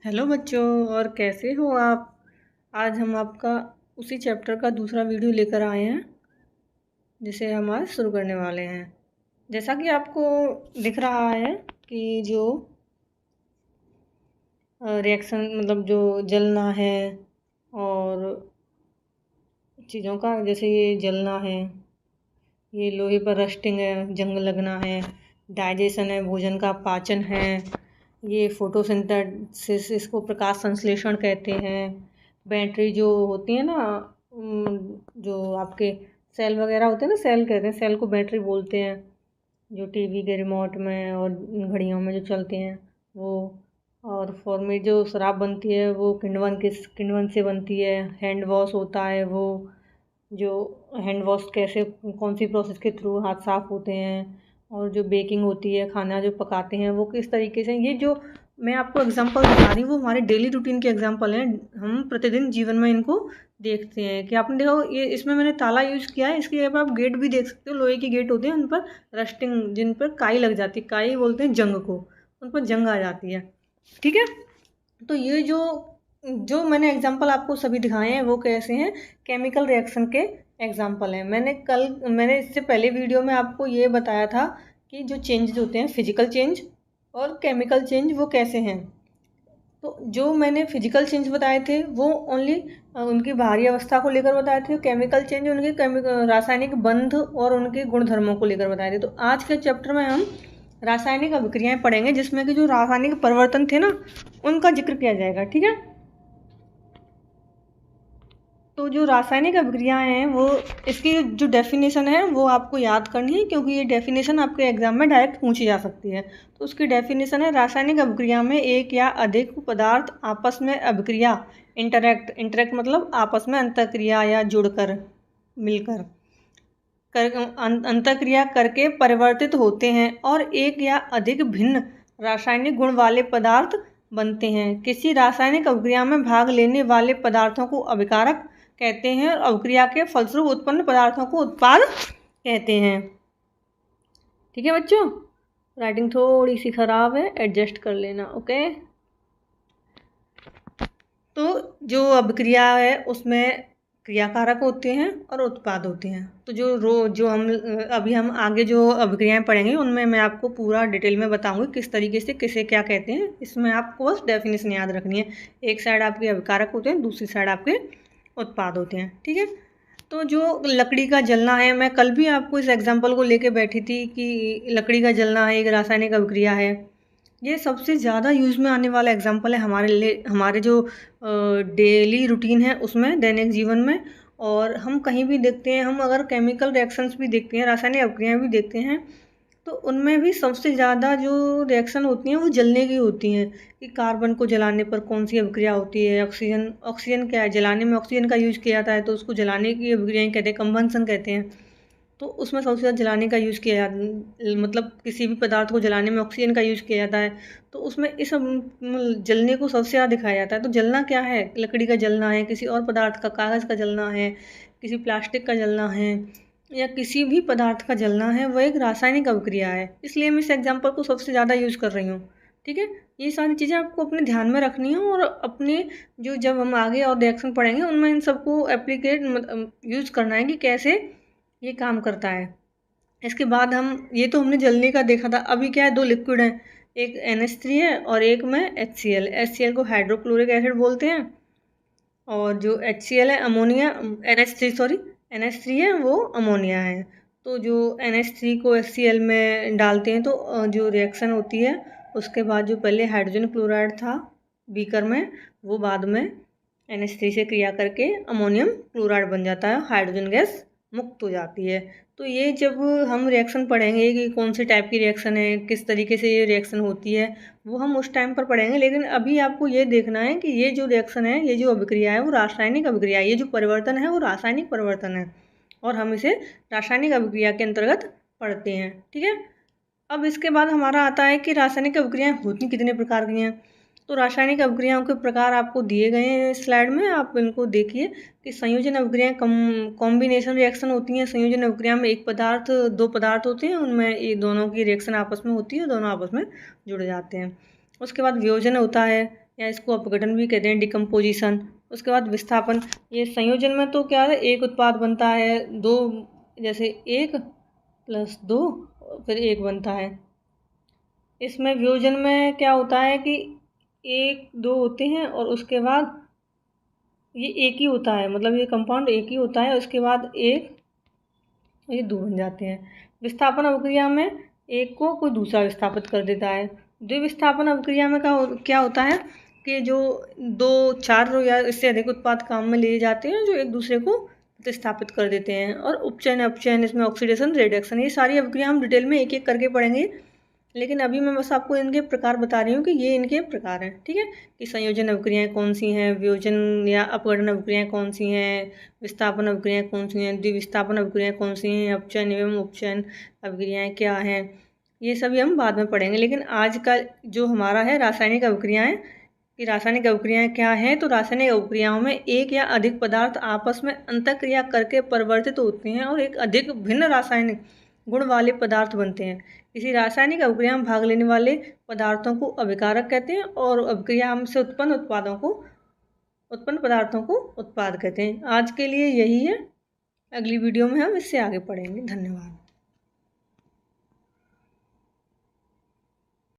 Hello बच्चों, और कैसे हो आप। आज हम आपका उसी चैप्टर का दूसरा वीडियो लेकर आए हैं जिसे हम आज शुरू करने वाले हैं। जैसा कि आपको दिख रहा है कि जो रिएक्शन मतलब जो जलना है और चीज़ों का, जैसे ये जलना है, ये लोहे पर रस्टिंग है, जंग लगना है, डाइजेशन है, भोजन का पाचन है, ये फोटोसिंथेसिस, इसको प्रकाश संश्लेषण कहते हैं। बैटरी जो होती है ना, जो आपके सेल वगैरह होते हैं ना, सेल कहते हैं, सेल को बैटरी बोलते हैं, जो टीवी के रिमोट में और घड़ियों में जो चलते हैं वो। और फॉर्मेट जो शराब बनती है वो किण्वन से बनती है। हैंड वॉश होता है वो, जो हैंड वॉश कैसे, कौन सी प्रोसेस के थ्रू हाथ साफ़ होते हैं। और जो बेकिंग होती है, खाना जो पकाते हैं वो किस तरीके से, ये जो मैं आपको एग्जांपल बता रही हूँ वो हमारे डेली रूटीन के एग्जांपल हैं। हम प्रतिदिन जीवन में इनको देखते हैं। कि आपने देखा ये, इसमें मैंने ताला यूज़ किया है, इसकी जगह पर आप गेट भी देख सकते हो। लोहे के गेट होते हैं, उन पर रस्टिंग, जिन पर काई लग जाती है, काई बोलते हैं जंग को, उन पर जंग आ जाती है। ठीक है। तो ये जो जो मैंने एग्जांपल आपको सभी दिखाए हैं वो कैसे हैं, केमिकल रिएक्शन के एग्जांपल हैं। मैंने इससे पहले वीडियो में आपको ये बताया था कि जो चेंजेस होते हैं, फिजिकल चेंज और केमिकल चेंज, वो कैसे हैं। तो जो मैंने फिजिकल चेंज बताए थे वो ओनली उनकी बाहरी अवस्था को लेकर बताए थे। केमिकल चेंज उनके रासायनिक बंध और उनके गुणधर्मों को लेकर बताए थे। तो आज के चैप्टर में हम रासायनिक अभिक्रियाएं पढ़ेंगे, जिसमें कि जो रासायनिक परिवर्तन थे ना, उनका जिक्र किया जाएगा। ठीक है। तो जो रासायनिक अभिक्रियाएं हैं वो, इसकी जो डेफिनेशन है वो आपको याद करनी है, क्योंकि ये डेफिनेशन आपके एग्जाम में डायरेक्ट पूछी जा सकती है। तो उसकी डेफिनेशन है, रासायनिक अभिक्रिया में एक या अधिक पदार्थ आपस में अभिक्रिया, इंटरेक्ट मतलब आपस में अंतःक्रिया या जुड़कर, मिलकर अंतःक्रिया करके परिवर्तित होते हैं और एक या अधिक भिन्न रासायनिक गुण वाले पदार्थ बनते हैं। किसी रासायनिक अभिक्रिया में भाग लेने वाले पदार्थों को अभिकारक कहते हैं और अभिक्रिया के फलस्वरूप उत्पन्न पदार्थों को उत्पाद कहते हैं। ठीक है बच्चों, राइटिंग थोड़ी सी खराब है, एडजस्ट कर लेना। ओके। तो जो अभिक्रिया है उसमें क्रियाकारक होते हैं और उत्पाद होते हैं। तो जो हम अभी हम आगे जो अभिक्रियाएं पढ़ेंगे उनमें मैं आपको पूरा डिटेल में बताऊंगी किस तरीके से किसे क्या कहते हैं। इसमें आपको बस डेफिनेशन याद रखनी है। एक साइड आपके अभिकारक होते हैं, दूसरी साइड आपके उत्पाद होते हैं। ठीक है। तो जो लकड़ी का जलना है, मैं कल भी आपको इस एग्जाम्पल को लेके बैठी थी कि लकड़ी का जलना है एक रासायनिक अभिक्रिया है। ये सबसे ज़्यादा यूज़ में आने वाला एग्जाम्पल है हमारे लिए, हमारे जो डेली रूटीन है उसमें, दैनिक जीवन में। और हम कहीं भी देखते हैं, हम अगर केमिकल रिएक्शंस भी देखते हैं, रासायनिक अभिक्रियाएं भी देखते हैं, तो उनमें भी सबसे ज़्यादा जो रिएक्शन होती हैं वो जलने की होती हैं। कि कार्बन को जलाने पर कौन सी अभिक्रिया होती है, ऑक्सीजन क्या है, जलाने में ऑक्सीजन का यूज़ किया जाता है तो उसको जलाने की अभिक्रियाएं कहते हैं, कंबंसन कहते हैं। तो उसमें सबसे ज़्यादा जलाने का यूज़ किया जाता, मतलब किसी भी पदार्थ को जलाने में ऑक्सीजन का यूज़ किया जाता है। तो उसमें इस जलने को सबसे ज़्यादा दिखाया जाता है। तो जलना क्या है, लकड़ी का जलना है, किसी और पदार्थ का, कागज़ का जलना है, किसी प्लास्टिक का जलना है, या किसी भी पदार्थ का जलना है, वह एक रासायनिक अभिक्रिया है। इसलिए मैं इस एग्जाम्पल को सबसे ज़्यादा यूज़ कर रही हूँ। ठीक है। ये सारी चीज़ें आपको अपने ध्यान में रखनी है, और अपने जो जब हम आगे और रिएक्शन पढ़ेंगे उनमें इन सबको एप्लीकेट यूज़ करना है कि कैसे ये काम करता है। इसके बाद हम, ये तो हमने जलने का देखा था। अभी क्या है, दो लिक्विड हैं, एक NH3 है और एक में HCl। HCl को हाइड्रोक्लोरिक एसिड बोलते हैं, और जो HCl है अमोनिया, NH3 सॉरी, NH3 है वो अमोनिया है। तो जो NH3 को HCl में डालते हैं तो जो रिएक्शन होती है, उसके बाद जो पहले हाइड्रोजन क्लोराइड था बीकर में, वो बाद में NH3 से क्रिया करके अमोनियम क्लोराइड बन जाता है, हाइड्रोजन गैस मुक्त हो जाती है। तो ये जब हम रिएक्शन पढ़ेंगे कि कौन से टाइप की रिएक्शन है, किस तरीके से ये रिएक्शन होती है, वो हम उस टाइम पर पढ़ेंगे। लेकिन अभी आपको ये देखना है कि ये जो रिएक्शन है, ये जो अभिक्रिया है वो रासायनिक अभिक्रिया है, ये जो परिवर्तन है वो रासायनिक परिवर्तन है, और हम इसे रासायनिक अभिक्रिया के अंतर्गत पढ़ते हैं। ठीक है। अब इसके बाद हमारा आता है कि रासायनिक अभिक्रियाएं होती कितने प्रकार की हैं। तो रासायनिक अभिक्रियाओं के प्रकार आपको दिए गए हैं स्लाइड में, आप इनको देखिए। कि संयोजन अभिक्रियाएं कॉम्बिनेशन रिएक्शन होती हैं। संयोजन अभिक्रिया में एक पदार्थ, दो पदार्थ होते हैं, उनमें ये दोनों की रिएक्शन आपस में होती है, दोनों आपस में जुड़ जाते हैं। उसके बाद वियोजन होता है, या इसको अपघटन भी कहते हैं, डिकम्पोजिशन। उसके बाद विस्थापन। ये संयोजन में तो क्या है, एक उत्पाद बनता है, दो, जैसे 1 + 2 फिर 1 बनता है। इसमें वियोजन में क्या होता है कि 1 2 होते हैं और उसके बाद ये एक ही होता है, मतलब ये कंपाउंड एक ही होता है, उसके बाद एक, ये 2 बन जाते हैं। विस्थापन अभिक्रिया में एक को कोई दूसरा विस्थापित कर देता है। द्विविस्थापन अभिक्रिया में क्या होता है कि जो 2 4 या इससे अधिक उत्पाद काम में लिए जाते हैं जो एक दूसरे को प्रतिस्थापित कर देते हैं। और उपचयन अपचयन, इसमें ऑक्सीडेशन रिडक्शन, ये सारी अभिक्रिया हम डिटेल में एक एक करके पढ़ेंगे, लेकिन अभी मैं बस आपको इनके प्रकार बता रही हूँ कि ये इनके प्रकार हैं, ठीक है। कि संयोजन अभिक्रियाएं कौन सी हैं, वियोजन या अपघटन अभिक्रियाएं कौन सी हैं, विस्थापन अभिक्रियाएं कौन सी हैं, द्विविस्थापन अभिक्रियाएं कौन सी हैं, अपचयन एवं उपचयन अभिक्रियाएं क्या हैं, ये सभी हम बाद में पढ़ेंगे। लेकिन आज का जो हमारा है रासायनिक अभिक्रियाएं, कि रासायनिक अभिक्रियाएं क्या हैं। तो रासायनिक अभिक्रियाओं में एक या अधिक पदार्थ आपस में अंतःक्रिया करके परिवर्तित होते हैं और एक अधिक भिन्न रासायनिक गुण वाले पदार्थ बनते हैं। किसी रासायनिक अभिक्रिया में भाग लेने वाले पदार्थों को अभिकारक कहते हैं और अभिक्रिया से उत्पन्न पदार्थों को उत्पाद कहते हैं। आज के लिए यही है, अगली वीडियो में हम इससे आगे पढ़ेंगे। धन्यवाद।